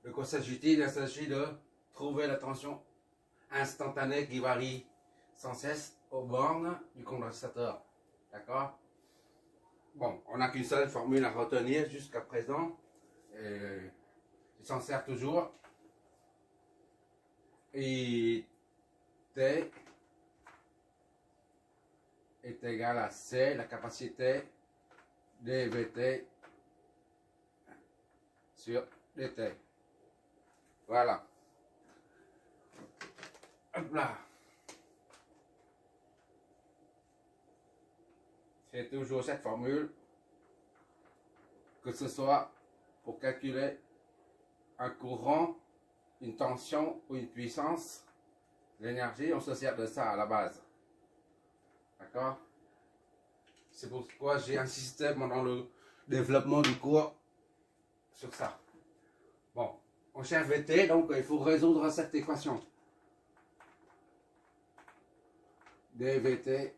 De quoi s'agit-il? Il s'agit de trouver la tension instantanée qui varie sans cesse aux bornes du condensateur. D'accord? Bon, on n'a qu'une seule formule à retenir jusqu'à présent. Il s'en sert toujours. Et T est égal à C, la capacité dVt sur dt. Voilà. Hop là. C'est toujours cette formule, que ce soit pour calculer un courant, une tension ou une puissance, l'énergie, on se sert de ça à la base. D'accord? C'est pourquoi j'ai insisté pendant le développement du cours sur ça. Bon, on cherche Vt, donc il faut résoudre cette équation. dVt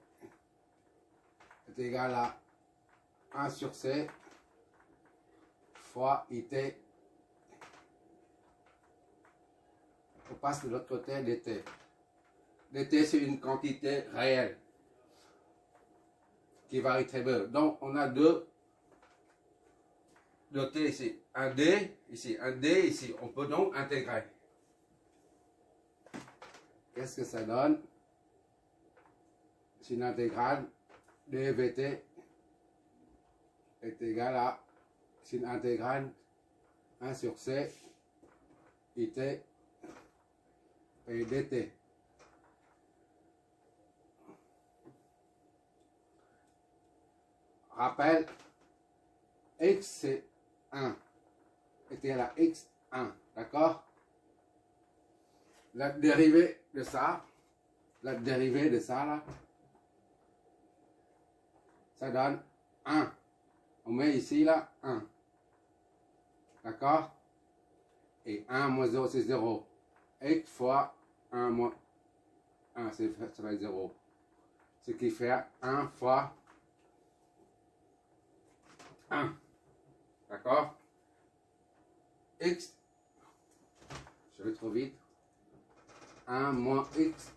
est égal à 1 sur C fois IT. On passe de l'autre côté dt. dt, c'est une quantité réelle qui varie très peu. Donc, on a deux t ici. Un d ici, un d ici. On peut donc intégrer. Qu'est-ce que ça donne? C'est une intégrale dVt est égal à, c'est une intégrale 1 sur C IT et dt. Rappel, x c'est 1 est égal à x1, d'accord? La dérivée de ça là, ça donne 1. On met ici là 1. D'accord? Et 1 moins 0 c'est 0. X fois 1 moins 1, ça fait 0. Ce qui fait 1 fois 1. D'accord? X, je vais trop vite. 1 moins x,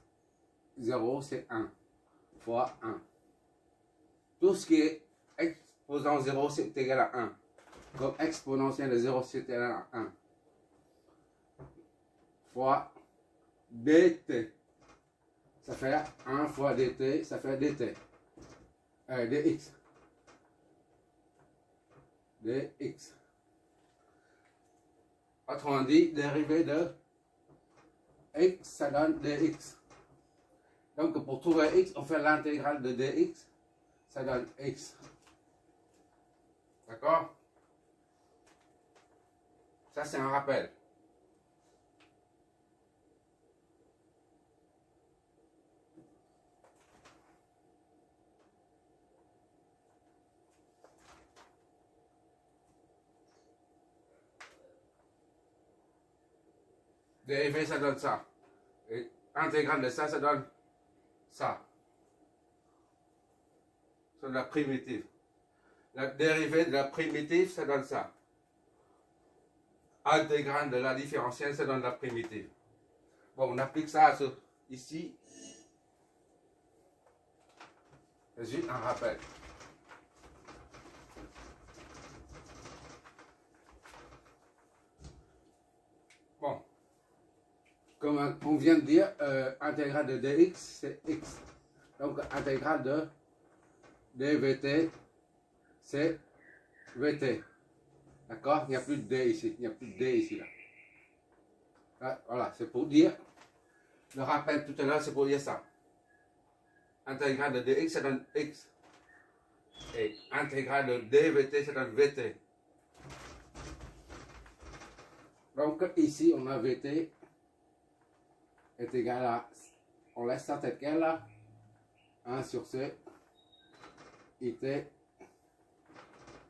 0 c'est 1 fois 1. Tout ce qui est exposant 0 c'est égal à 1. Comme exponentielle de 0 c'est égal à 1. Fois dt. Ça fait 1 fois dt, ça fait dt. Dx. Dx. Autrement dit, dérivée de x, ça donne dx. Donc pour trouver x, on fait l'intégrale de dx, ça donne x. D'accord? Ça c'est un rappel. Dérivé, ça donne ça. Et intégrale de ça, ça donne ça. C'est de la primitive. La dérivée de la primitive, ça donne ça. Intégrale de la différentielle, ça donne la primitive. Bon, on applique ça à ici. C'est juste un rappel. Bon. Comme on vient de dire, intégrale de dx, c'est x. Donc, intégrale de dvt, c'est vt. D'accord? Il n'y a plus de d ici. Il n'y a plus de d ici. Là. Voilà, c'est pour dire. Le rappel tout à l'heure, c'est pour dire ça. Intégrale de dx, ça donne x. Et intégrale de dvt, ça donne vt. Donc, ici, on a vt est égal à, on laisse ça tel quel là, 1 sur c, it,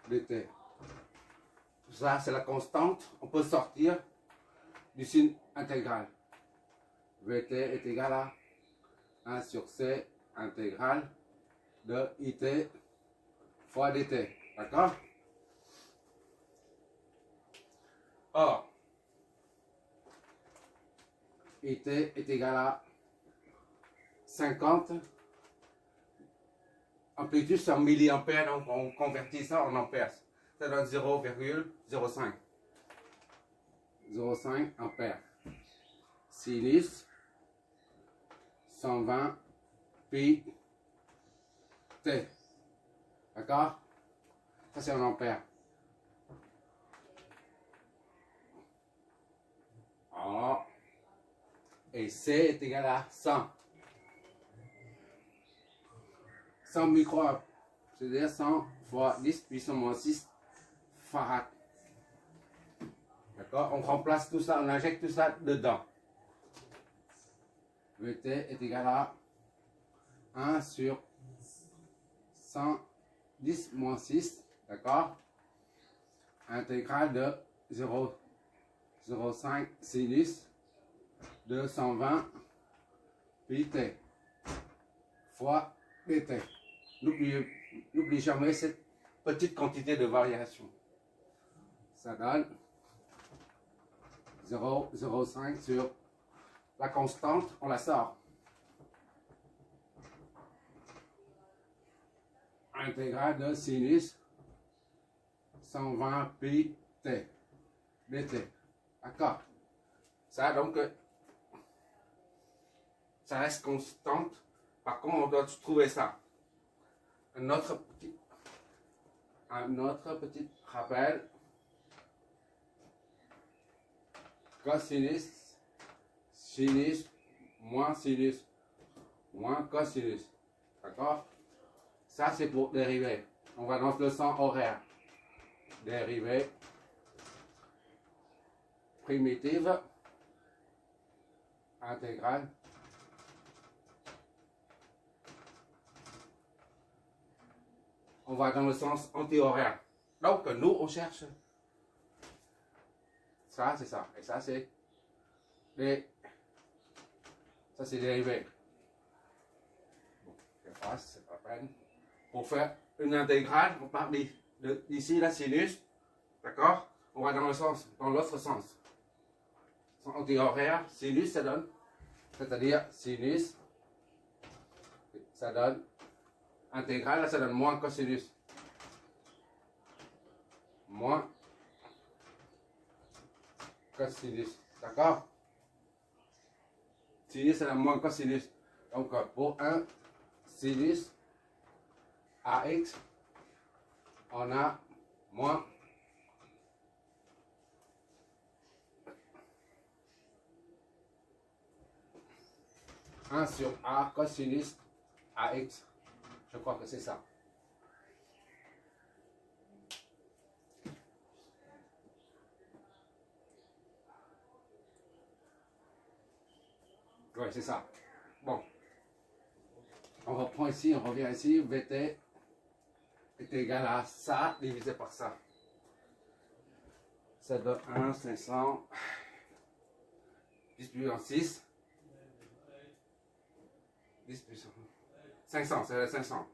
dt. Ça, c'est la constante. On peut sortir du signe intégral. Vt est égal à 1 sur c intégrale de it fois dt. D'accord? Or, IT est égal à 50. Amplitude c'est en milliampères, donc on convertit ça en ampères. Ça donne 0,05. 0,5 ampères. Sinus 120 pi T. D'accord? Ça c'est en ampères. Alors, et C est égal à 100. 100 microamps, c'est-à-dire 100 fois 10 puissance moins 6 farad. D'accord? On remplace tout ça, on injecte tout ça dedans. VT est égal à 1 sur 110 moins 6, d'accord? Intégrale de 0,05 sinus de 120 pi t fois dt. N'oubliez jamais cette petite quantité de variation. Ça donne 0,05 sur la constante, on la sort. Intégrale de sinus 120 pi t dt. D'accord? Ça donc, ça reste constante. Par contre, on doit trouver ça. Un autre petit rappel. Cosinus, sinus, moins cosinus. D'accord? Ça, c'est pour dériver. On va dans le sens horaire. Dérivée primitive intégrale on va dans le sens anti-horaire. Donc nous on cherche ça, c'est ça, et ça c'est dérivé. Bon, c'est pas peine. Pour faire une intégrale, on part d'ici la sinus, d'accord? On va dans le sens, dans l'autre sens. Sens anti-horaire, sinus ça donne, c'est-à-dire sinus, ça donne intégrale, là ça donne moins cosinus. Moins cosinus, d'accord? Sinus ça donne moins cosinus. Donc pour un sinus AX, on a moins un sur A cosinus AX. Je crois que c'est ça. Oui, c'est ça. Bon. On reprend ici, on revient ici. VT est égal à ça divisé par ça. Ça donne 1, 500, 10 puissance 6. 10 puissance 500, c'est 500.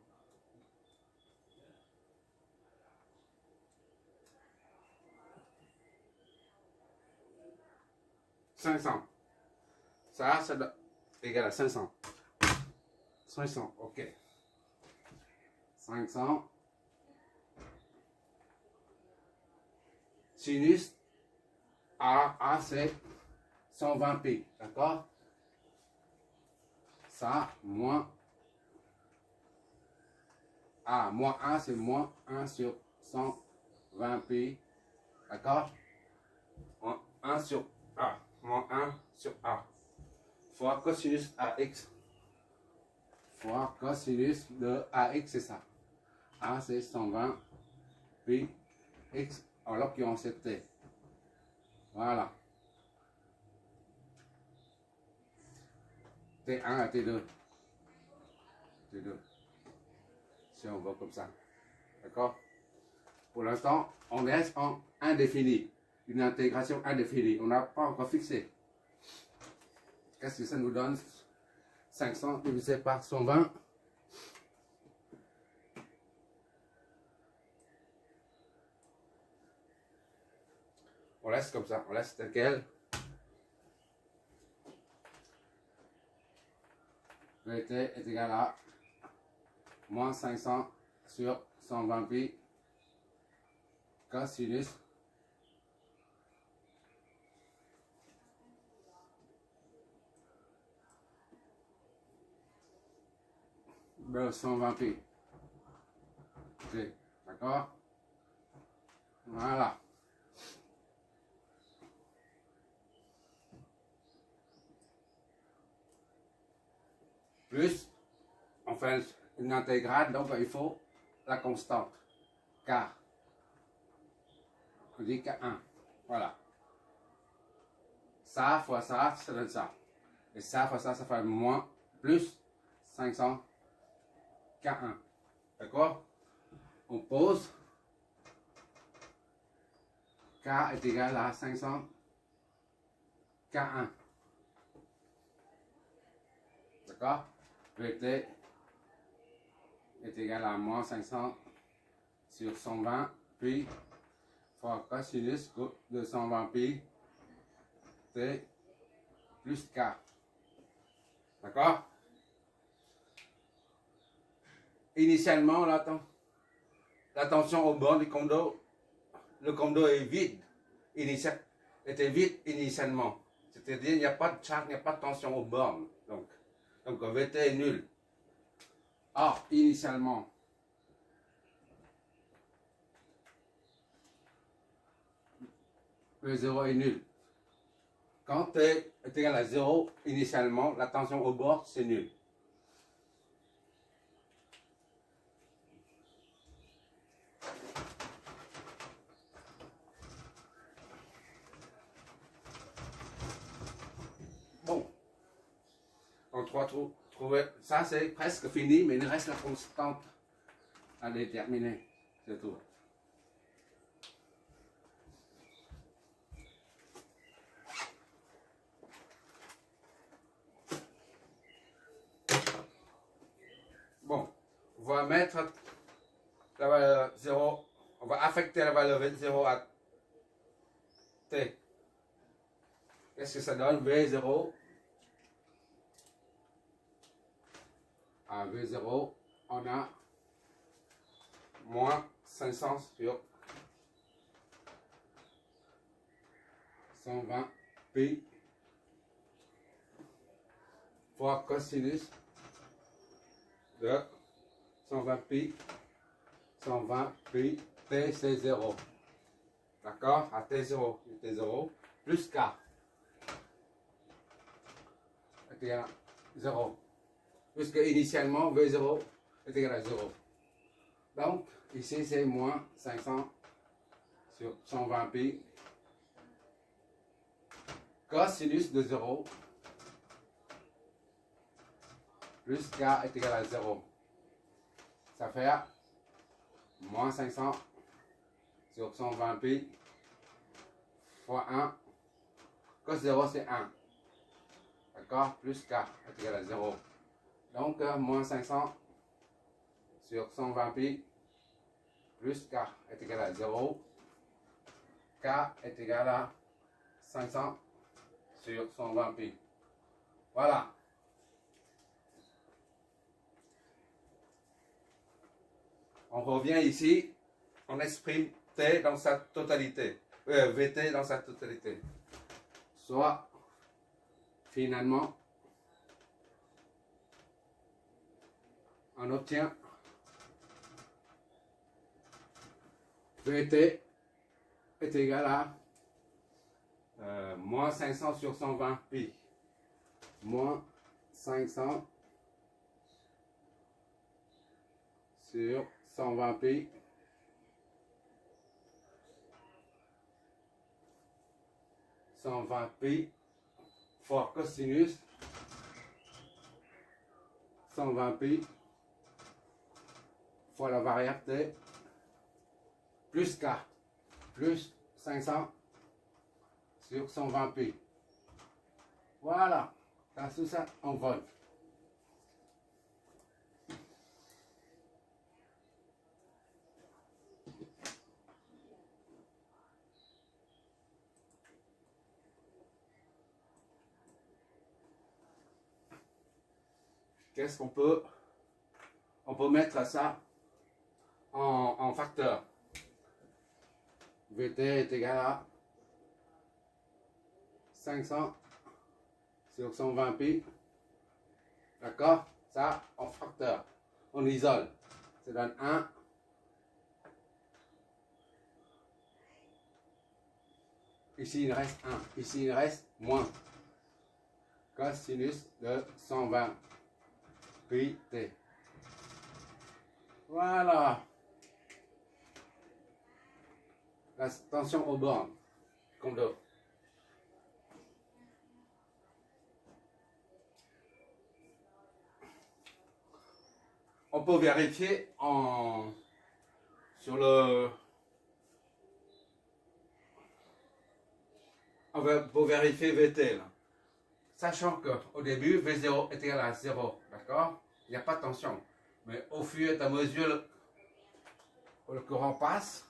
500. Ça donne égal à 500. 500, ok. 500. Sinus A c'est 120 pi, d'accord? Ça, moins A, moins 1 c'est moins 1 sur 120 pi, d'accord? Moins 1 sur A, moins 1 sur A, fois cosinus AX, fois cosinus de AX, c'est ça. A c'est 120 pi X, en l'occurrence c'est T. Voilà. T1 à T2. T2. Si on voit comme ça. D'accord? Pour l'instant, on reste en indéfini. Une intégration indéfinie. On n'a pas encore fixé. Qu'est-ce que ça nous donne? 500 divisé par 120. On laisse comme ça. On laisse tel quel. VT est égal à moins 500 sur 120 pi cosinus de 120 pi. Ok, d'accord? Voilà. Plus, on fait une intégrale, donc il faut la constante. K. On dit K1. Voilà. Ça fois ça donne ça. Et ça fois ça fait moins, plus 500 K1. D'accord? On pose. K est égal à 500 K1. D'accord? VT est égal à moins 500 sur 120 pi fois cosinus de 120 pi T plus K. D'accord? Initialement, la tension au bord du condo, le condo est vide. Était vide initialement. C'est-à-dire il n'y a pas de charge, il n'y a pas de tension au bornes. Donc VT est nul. Or, initialement, le 0 est nul. Quand T est égal à 0, initialement, la tension au bord, c'est nul. Bon. Donc, on va trouver. Ça, c'est presque fini, mais il reste la constante à déterminer. C'est tout. Bon, on va mettre la valeur 0, on va affecter la valeur 0 à T. Qu'est-ce que ça donne? V0 à V0, on a moins 500 sur 120 pi fois cosinus de 120 pi T c'est 0. D'accord? À T0, T0 plus K est égal à 0. Puisque initialement V0 est égal à 0. Donc ici c'est moins 500 sur 120 pi cosinus de 0 plus K est égal à 0. Ça fait moins 500 sur 120 pi fois 1. Cos 0 c'est 1. D'accord? Plus K est égal à 0. Donc moins 500 sur 120 pi plus K est égal à 0. K est égal à 500 sur 120 pi. Voilà. On revient ici, on exprime T dans sa totalité, VT dans sa totalité. Soit, finalement, on obtient VT est égal à moins 500 sur 120 pi. Moins 500 sur 120 pi. Fois cosinus 120 pi fois la variable T plus K plus 500 sur 120 pi. Voilà, dans tout ça en vol. qu'est-ce qu'on peut... On peut mettre ça en facteur. Vt est égal à 500 sur 120 pi. D'accord? Ça, en facteur. On isole. Ça donne 1. Ici, il reste 1. Ici, il reste moins. Cosinus de 120 pi t. Voilà. La tension aux bornes. Comme d'eau. On peut vérifier sur le... On peut vérifier VT là. Sachant qu'au début, V0 est égal à 0. D'accord? Il n'y a pas de tension. Mais au fur et à mesure où le courant passe,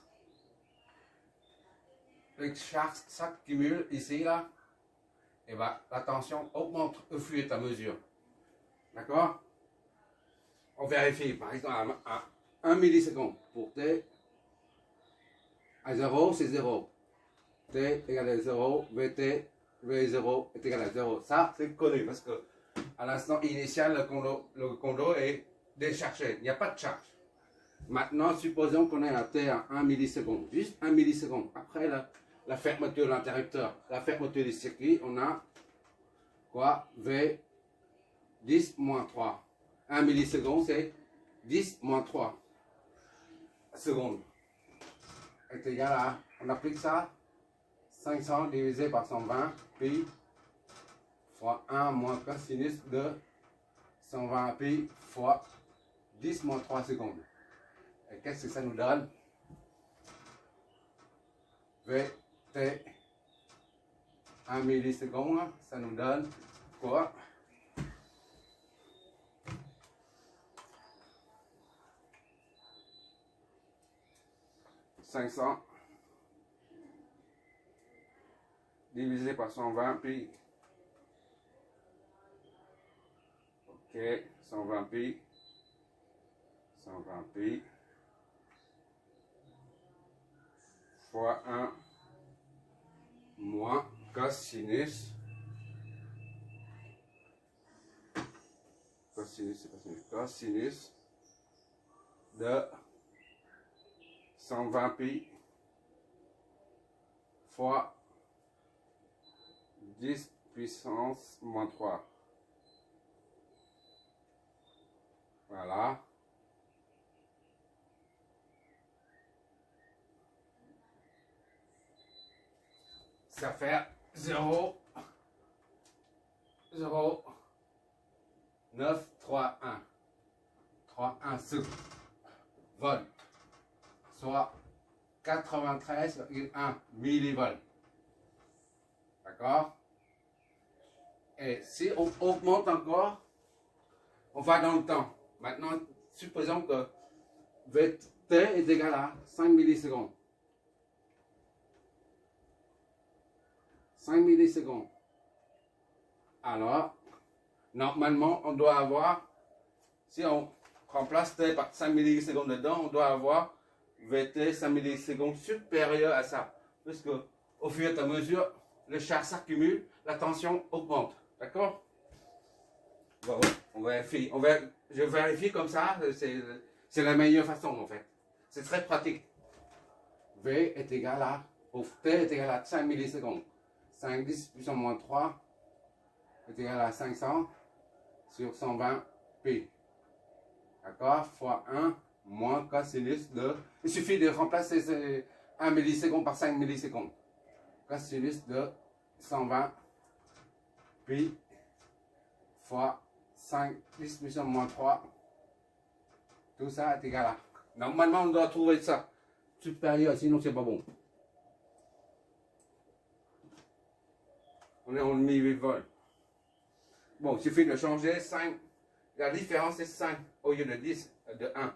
les charges s'accumulent ici là. Et bien la tension augmente au fur et à mesure. D'accord? On vérifie par exemple à 1 milliseconde pour T à 0, c'est 0. T égale à 0, VT, V0 est égal à 0. Ça, c'est connu parce que à l'instant initial, le condo est déchargé. Il n'y a pas de charge. Maintenant, supposons qu'on est à T à 1 milliseconde. Juste 1 milliseconde. Après la fermeture de l'interrupteur, la fermeture du circuit, on a quoi? V 10 moins 3. 1 milliseconde, c'est 10 moins 3 secondes. Est égal à, on applique ça, 500 divisé par 120, pi, fois 1 moins cosinus de 120 pi fois 10 moins 3 secondes. Et qu'est-ce que ça nous donne? Vt 1 milliseconde, ça nous donne quoi? 500 divisé par 120 pi. Ok, 120 pi. 120 pi. Fois 1 moins cosinus. Cosinus, c'est pas sinus. Cosinus de 120 pi fois 10 puissance moins 3. Voilà. Ça fait 0, 0, 9, 3, 1. 3, 1 sous volt. Soit 93,1 millivolts. D'accord? Et si on augmente encore, on va dans le temps. Maintenant, supposons que Vt est égal à 5 millisecondes. 5 millisecondes. Alors, normalement, on doit avoir, si on remplace T par 5 millisecondes dedans, on doit avoir Vt 5 millisecondes supérieur à ça. Parce que au fur et à mesure, les charges s'accumulent, la tension augmente. D'accord? Bon, on vérifie. Je vérifie comme ça, c'est la meilleure façon en fait. C'est très pratique. V est égal à, T est égal à 5 millisecondes. 5 10 puissance moins 3 est égal à 500 sur 120 pi. D'accord? Fois 1 moins cosinus de... Il suffit de remplacer 1 milliseconde par 5 millisecondes. Cosinus de 120 pi fois 5 10 puissance moins 3. Tout ça est égal à... Normalement, on doit trouver ça supérieur, sinon c'est pas bon. On est en 1008 volts. Bon, il suffit de changer 5. La différence est 5 au lieu de 10, de 1.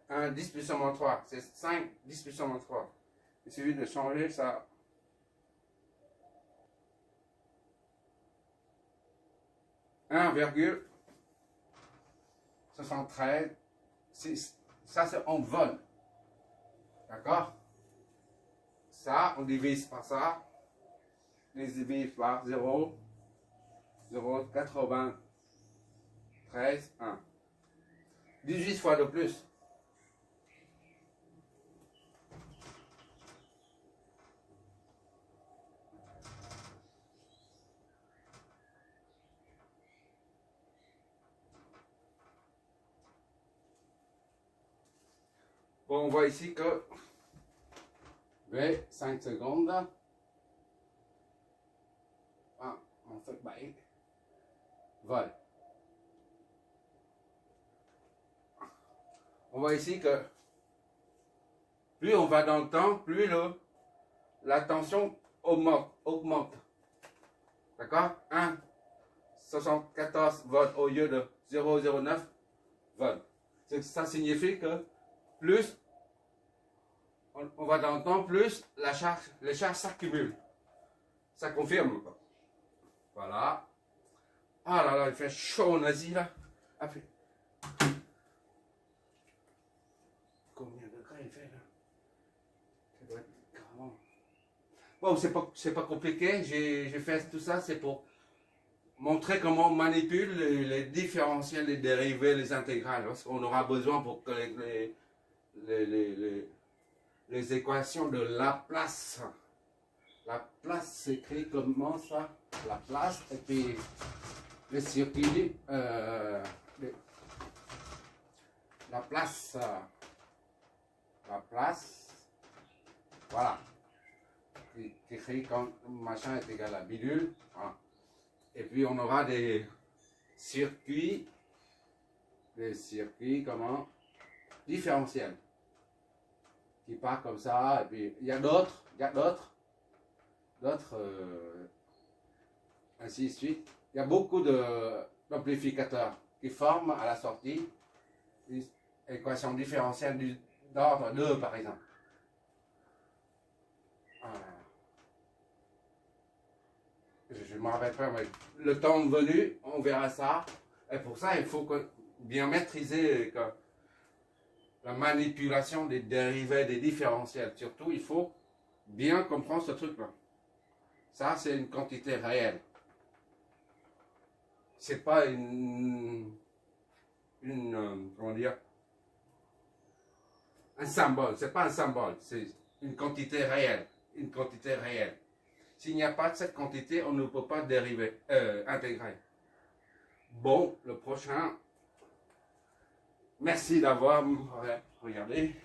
1, 10 puissance moins 3. C'est 5, 10 puissance moins 3. Il suffit de changer ça. 73, ça c'est en vol. D'accord? Ça, on divise par ça. On divise par 0, 0, 93, 1. 18 fois de plus. Bon, on voit ici que V, 5 secondes. Ah, en fait, vol. On voit ici que plus on va dans le temps, plus la tension augmente. D'accord? 1,74 volts au lieu de 0,09 volts. Ça signifie que plus on va dans le temps, plus les charges s'accumulent. Ça confirme. Voilà. Ah là là, il fait chaud en Asie là. Après. Combien de degrés il fait là? Ça doit être 40. Bon, c'est pas compliqué. J'ai fait tout ça, c'est pour montrer comment on manipule les différentiels, les dérivés, les intégrales. Parce qu'on aura besoin pour que les équations de Laplace. Laplace s'écrit comment ça? Laplace, et puis le circuit, Laplace, voilà, qui écrit quand machin est égal à bidule, voilà. Et puis on aura des circuits comment? Différentiels, qui partent comme ça, et puis il y a d'autres, ainsi de suite. Il y a beaucoup d'amplificateurs qui forment à la sortie une équation différentielle d'ordre 2 par exemple. Je ne me rappelle pas, mais le temps venu, on verra ça. Et pour ça, il faut bien maîtriser la manipulation des dérivés, des différentiels. Surtout, il faut bien comprendre ce truc-là. Ça, c'est une quantité réelle. C'est pas comment dire, un symbole. C'est pas un symbole. C'est une quantité réelle. Une quantité réelle. S'il n'y a pas de cette quantité, on ne peut pas dériver, intégrer. Bon, le prochain. Merci d'avoir regardé.